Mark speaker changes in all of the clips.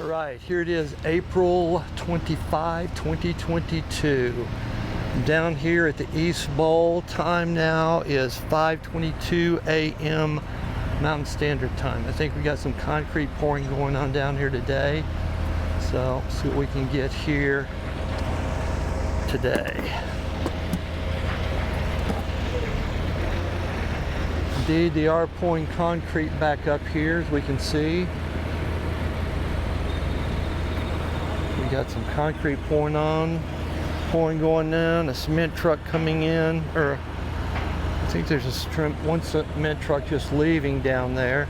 Speaker 1: All right, here it is, April 25, 2022. I'm down here at the East Bowl. Time now is 5:22 a.m. Mountain Standard Time. I think we got some concrete pouring going on down here today. So, see what we can get here today. Indeed, they are pouring concrete back up here, as we can see. We got some concrete pouring going down, a cement truck coming in, or I think there's one cement truck just leaving down there.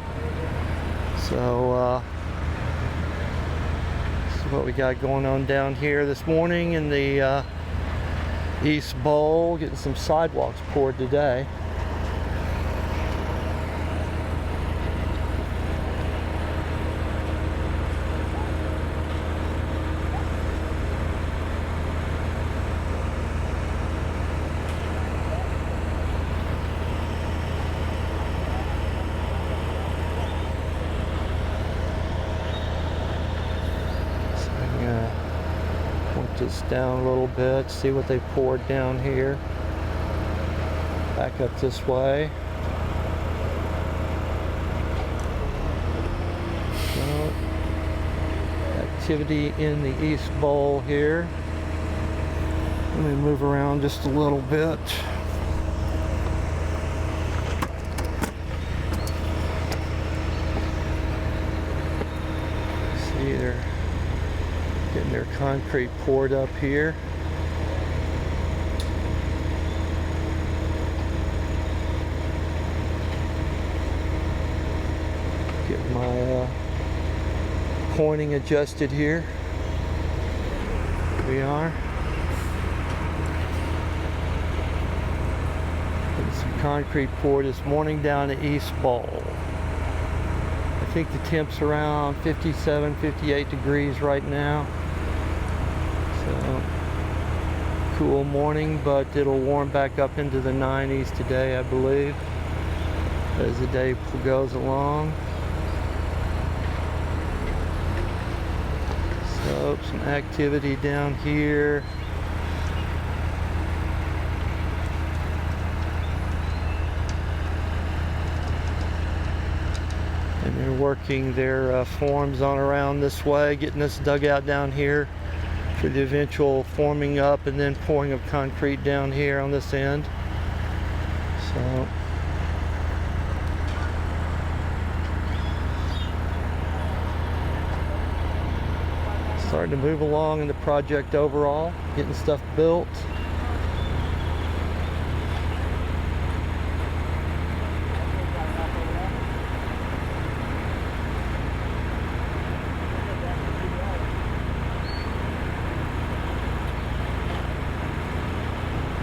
Speaker 1: So this is what we got going on down here this morning in the East Bowl, getting some sidewalks poured today. This down a little bit, see what they poured down here. Back up this way. So, activity in the East Bowl here. Let me move around just a little bit. See there. Getting their concrete poured up here. Get my pointing adjusted here. Here we are. Getting some concrete poured this morning down the East Bowl. I think the temp's around 57, 58 degrees right now. So, cool morning, but it'll warm back up into the 90s today, I believe, as the day goes along. So, some activity down here. And they're working their forms on around this way, getting this dugout down here for the eventual forming up and then pouring of concrete down here on this end. So, starting to move along in the project overall, getting stuff built.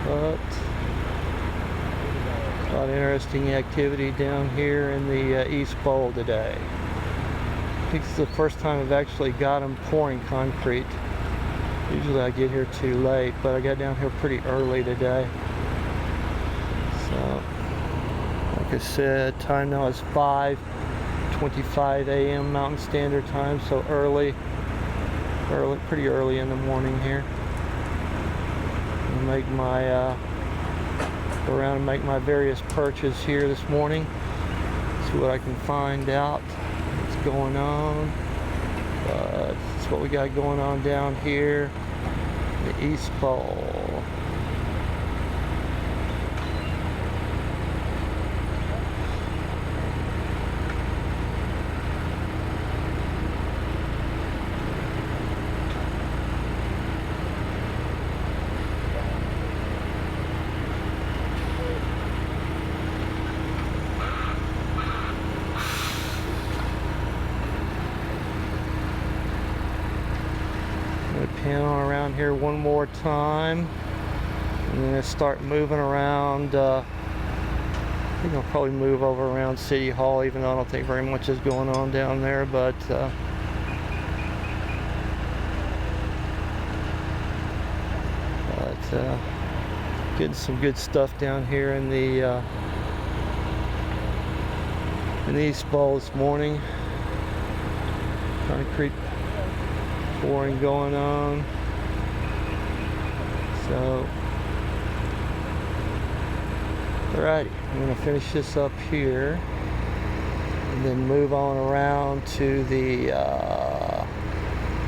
Speaker 1: But a lot of interesting activity down here in the East Bowl today. I think this is the first time I've actually got them pouring concrete. Usually I get here too late, but I got down here pretty early today. So, like I said, time now is 5:25 a.m. Mountain Standard Time, so pretty early in the morning here. Make my go around and make my various perches here this morning. See what I can find out what's going on. That's what we got going on down here, the East Bowl. Pan on around here one more time, and then start moving around. I think I'll probably move over around City Hall, even though I don't think very much is going on down there, but getting some good stuff down here in the East Bowl this morning. Concrete pouring going on. So, alrighty, I'm going to finish this up here and then move on around to the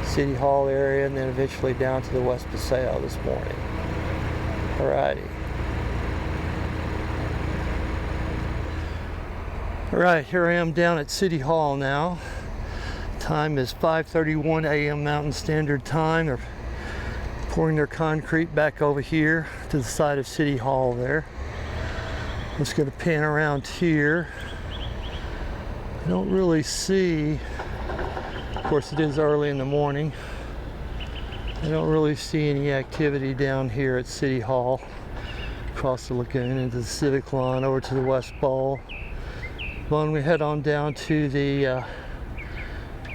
Speaker 1: City Hall area and then eventually down to the West Paseo this morning. Alrighty. Alright, here I am down at City Hall now. Time is 5:31 a.m. Mountain Standard Time. They're pouring their concrete back over here to the side of City Hall there. I'm just going to pan around here. I don't really see, of course it is early in the morning, I don't really see any activity down here at City Hall. Across the lagoon into the Civic Lawn over to the West Bowl. When we head on down to the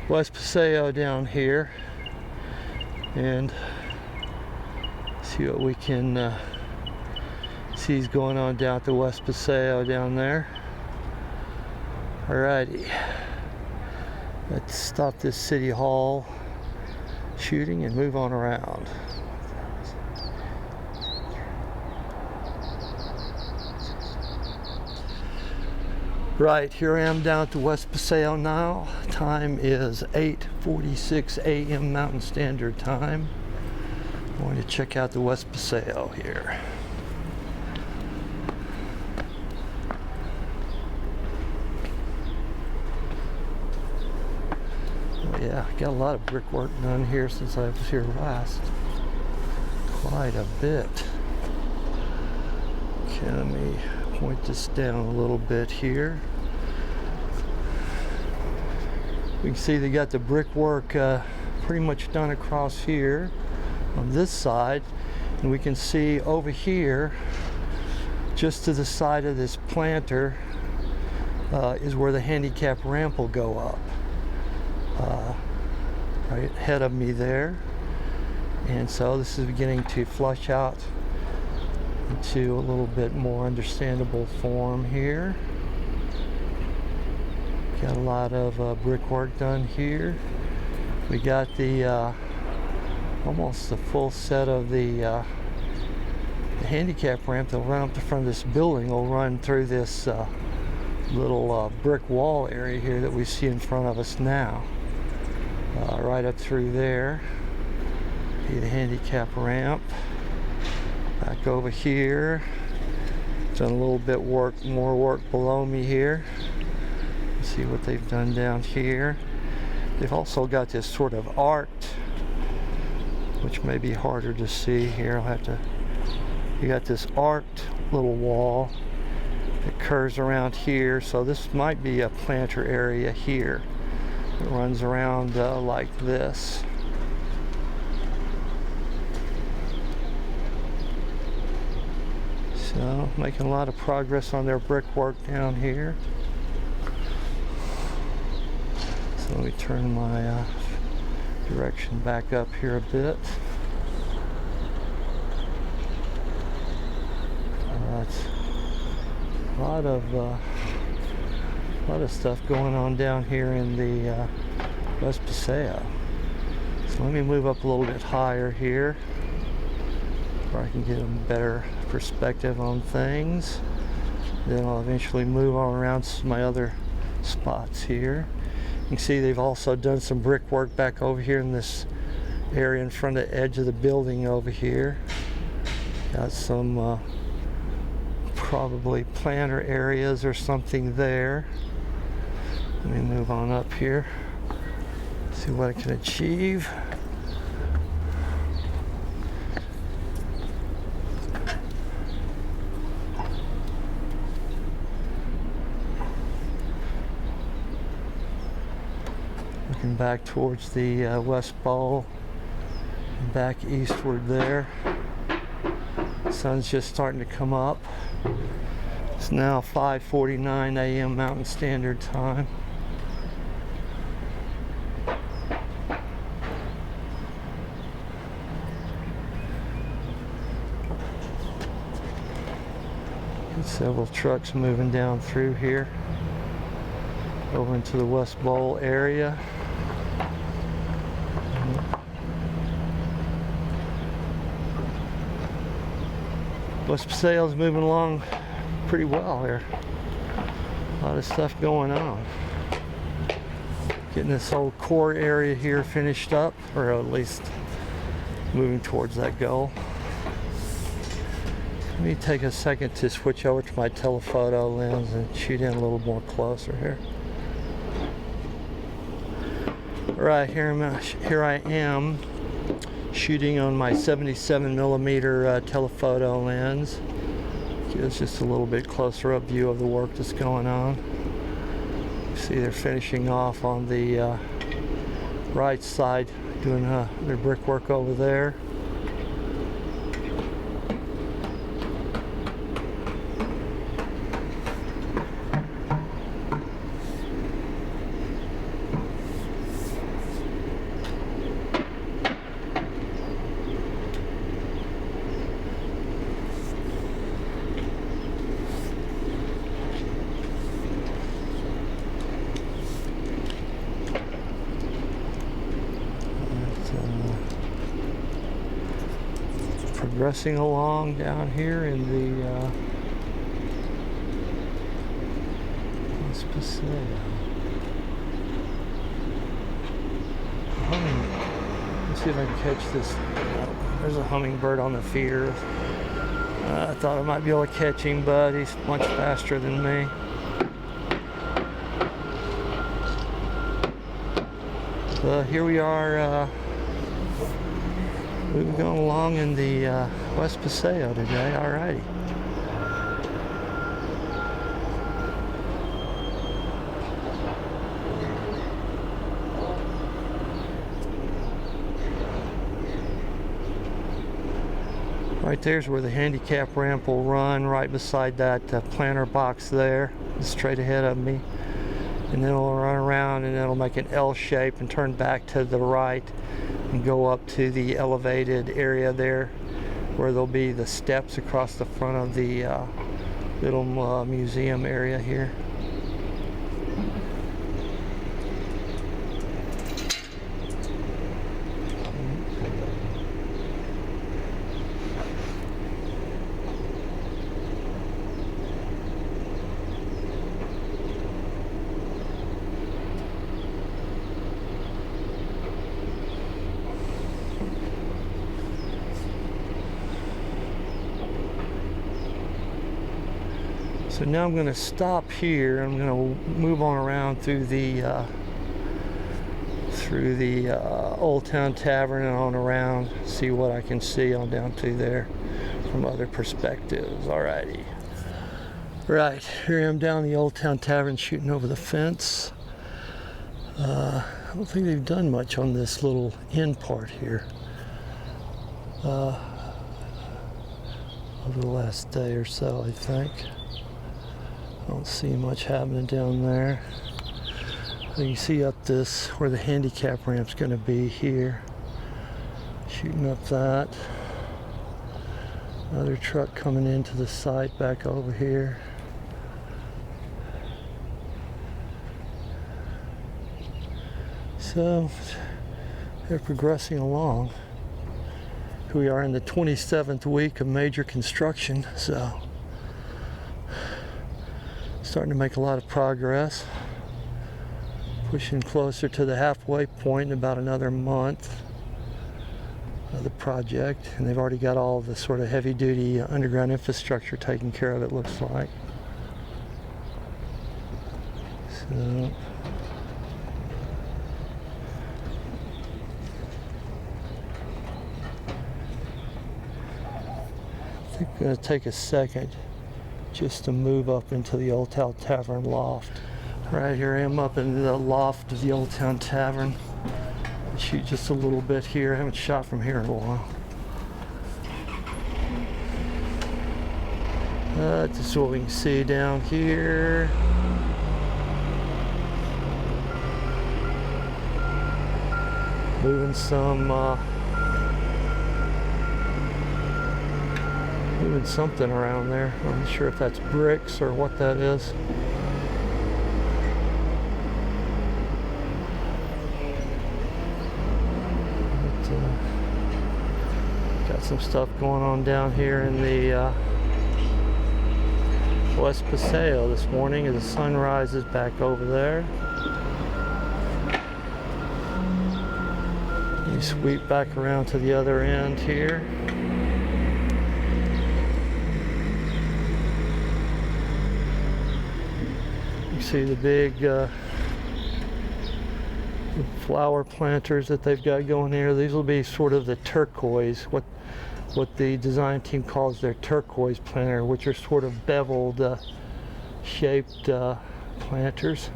Speaker 1: West Paseo down here and see what we can see is going on down at the West Paseo down there. Alrighty, let's stop this City Hall shooting and move on around. Right, here I am down at the West Paseo now. Time is 8:46 a.m. Mountain Standard Time. I'm going to check out the West Paseo here. Oh yeah, got a lot of brickwork done here since I was here last. Quite a bit. Okay, let me point this down a little bit here. We can see they got the brickwork pretty much done across here on this side, and we can see over here just to the side of this planter is where the handicap ramp will go up, right ahead of me there. And so this is beginning to flush out into a little bit more understandable form here. Got a lot of brickwork done here. We got the almost the full set of the handicap ramp that'll run up the front of this building. Will run through this little brick wall area here that we see in front of us now. Right up through there. See the handicap ramp. Back over here. Done a little bit more work below me here. See what they've done down here. They've also got this sort of arced, which may be harder to see here. You got this arced little wall that curves around here. So this might be a planter area here. It runs around like this. So making a lot of progress on their brickwork down here. So let me turn my direction back up here a bit. It's a lot of stuff going on down here in the West Paseo. So let me move up a little bit higher here where I can get a better perspective on things. Then I'll eventually move on around to my other spots here. You can see they've also done some brickwork back over here in this area in front of the edge of the building over here. Got some probably planter areas or something there. Let me move on up here, see what I can achieve. Looking back towards the West Bowl, back eastward there. The sun's just starting to come up. It's now 5:49 a.m. Mountain Standard Time. Got several trucks moving down through here over into the West Bowl area. West Paseo is moving along pretty well here. A lot of stuff going on. Getting this whole core area here finished up, or at least moving towards that goal. Let me take a second to switch over to my telephoto lens and shoot in a little more closer here. Right, here I am shooting on my 77mm telephoto lens. Gives just a little bit closer up view of the work that's going on. You see they're finishing off on the right side, doing their brickwork over there. Progressing along down here in the West Paseo. Let's see if I can catch this. There's a hummingbird on the feeder. I thought I might be able to catch him, but he's much faster than me. Here we are. We've been going along in the West Paseo today. Alrighty. Right there's where the handicap ramp will run, right beside that planter box there, straight ahead of me. And then it'll run around and it'll make an L shape and turn back to the right and go up to the elevated area there where there'll be the steps across the front of the little museum area here. So now I'm going to stop here. I'm going to move on around through the Old Town Tavern and on around, see what I can see on down to there from other perspectives. Alrighty. Right, here I am down the Old Town Tavern shooting over the fence. I don't think they've done much on this little end part here over the last day or so, I think. I don't see much happening down there. You can see up this where the handicap ramp's going to be here. Shooting up that. Another truck coming into the site back over here. So they're progressing along. We are in the 27th week of major construction, so starting to make a lot of progress. Pushing closer to the halfway point in about another month of the project, and they've already got all the sort of heavy-duty underground infrastructure taken care of, it looks like. So I think I'm going to take a second just to move up into the Old Town Tavern loft. Right here I am up in the loft of the Old Town Tavern. I'll shoot just a little bit here. I haven't shot from here in a while. Just what we can see down here. Moving something around there. I'm not sure if that's bricks or what that is. But, got some stuff going on down here in the West Paseo this morning as the sun rises back over there. You sweep back around to the other end here. You see the big flower planters that they've got going here. These will be sort of the turquoise, what the design team calls their turquoise planter, which are sort of beveled shaped planters.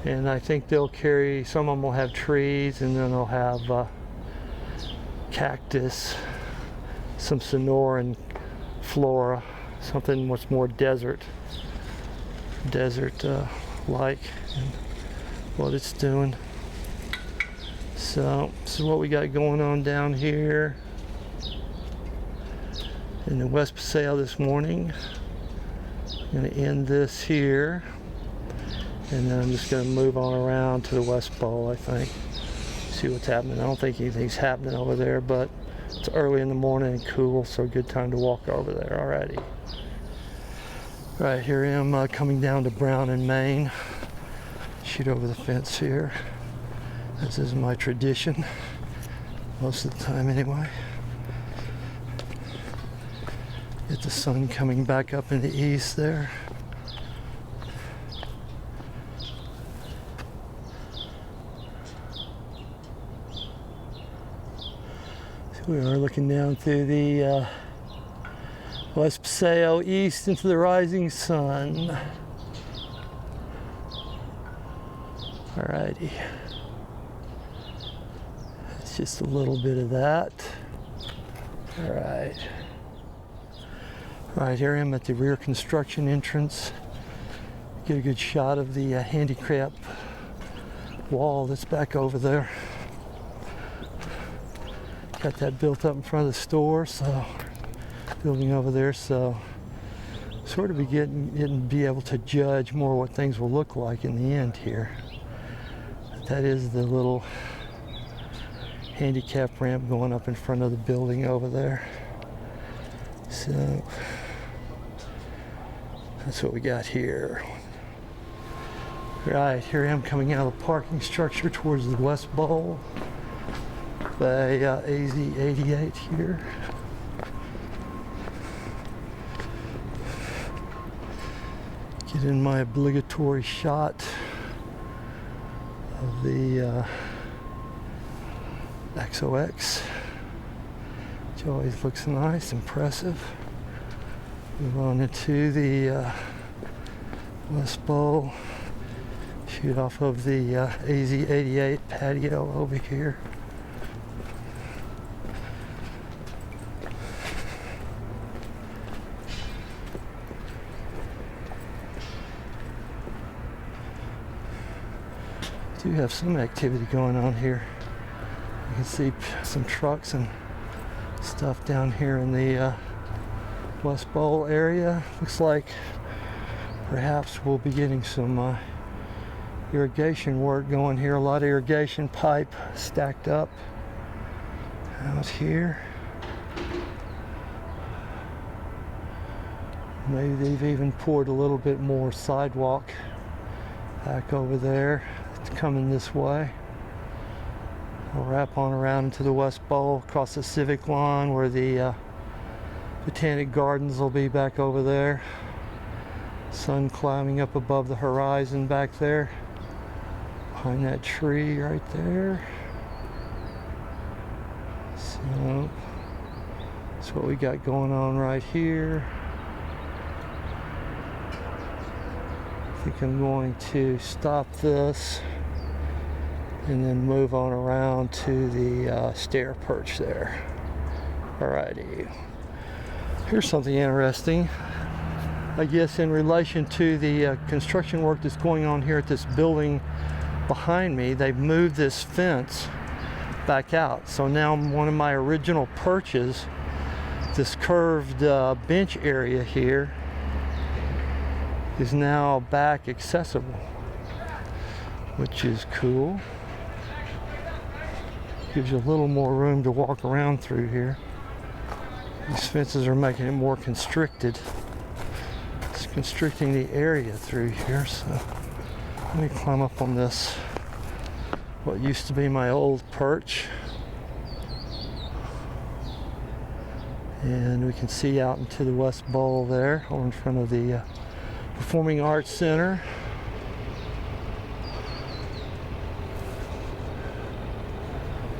Speaker 1: And I think they'll carry, some of them will have trees, and then they'll have cactus, some Sonoran flora, something much more desert like what it's doing. So this is what we got going on down here in the West Paseo this morning. I'm going to end this here, and then I'm just going to move on around to the West Bowl, I think. See what's happening. I don't think anything's happening over there, but it's early in the morning and cool, so a good time to walk over there already. Right, here I am coming down to Brown and Main. Shoot over the fence here. This is my tradition, most of the time anyway. Get the sun coming back up in the east there. So we are looking down through the West Paseo east into the rising sun. Alrighty. That's just a little bit of that. Alright. Right, here I am at the rear construction entrance. Get a good shot of the handicap wall that's back over there. Got that built up in front of the store, so building over there, so sort of be able to judge more what things will look like in the end here. That is the little handicap ramp going up in front of the building over there. So that's what we got here. Right, here I am coming out of the parking structure towards the West Bowl by AZ88 here. Get in my obligatory shot of the XOX, which always looks nice, impressive. Move on into the West Bowl. Shoot off of the AZ88 patio over here. Do have some activity going on here. You can see some trucks and stuff down here in the West Bowl area. Looks like perhaps we'll be getting some irrigation work going here. A lot of irrigation pipe stacked up out here. Maybe they've even poured a little bit more sidewalk back over there. It's coming this way. We'll wrap on around into the West Bowl, across the Civic lawn where the Botanic Gardens will be back over there. Sun climbing up above the horizon back there. Behind that tree right there. So that's what we got going on right here. I think I'm going to stop this and then move on around to the Stair Perch there. Alrighty. Here's something interesting. I guess in relation to the construction work that's going on here at this building behind me, they've moved this fence back out. So now one of my original perches, this curved bench area here, is now back accessible, which is cool. Gives you a little more room to walk around through here. These fences are making it more constricted. It's constricting the area through here, so let me climb up on this, what used to be my old perch. And we can see out into the West Bowl there, over in front of the Performing Arts Center.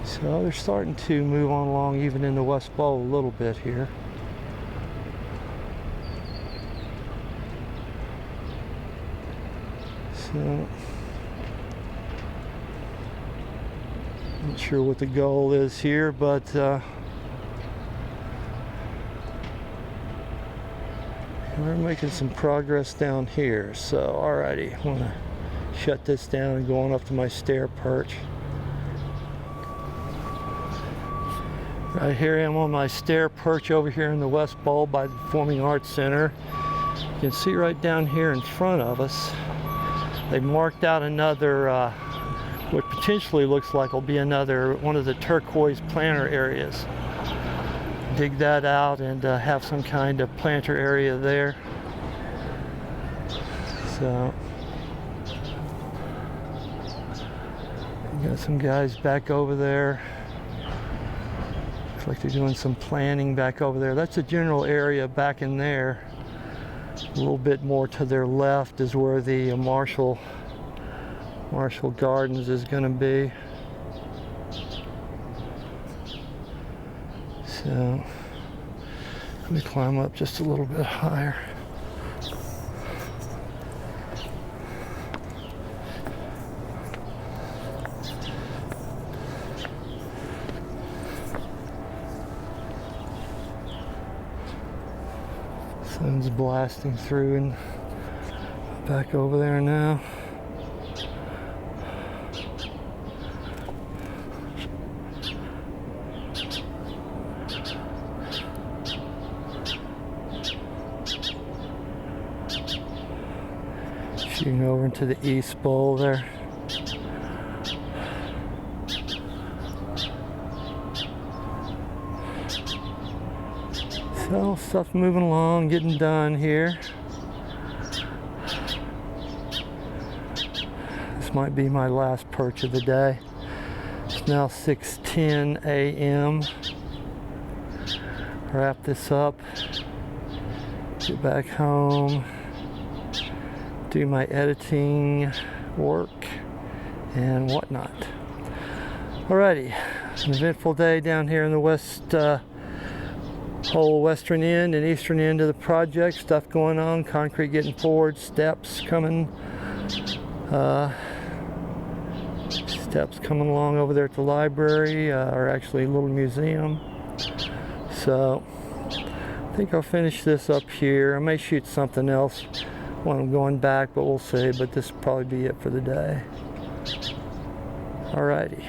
Speaker 1: So they're starting to move on along even in the West Bowl a little bit here. So, not sure what the goal is here, but we're making some progress down here. So, alrighty, I'm gonna shut this down and go on up to my stair perch. Right here I am on my stair perch over here in the West Bowl by the Performing Arts Center. You can see right down here in front of us, they marked out another, what potentially looks like will be another one of the turquoise planter areas. Dig that out and have some kind of planter area there. So, got some guys back over there. Looks like they're doing some planning back over there. That's a general area back in there. A little bit more to their left is where the Marshall Gardens is going to be. So let me climb up just a little bit higher. Sun's blasting through and back over there now. Shooting over into the East Bowl there. So, stuff moving along, getting done here. This might be my last perch of the day. It's now 6:10 a.m. Wrap this up, get back home, do my editing work and whatnot. Alrighty, an eventful day down here in the whole western end and eastern end of the project. Stuff going on, concrete getting poured, steps coming along over there at the library, or actually a little museum. So I think I'll finish this up here. I may shoot something else when I'm going back, but we'll see. But this will probably be it for the day. Alrighty.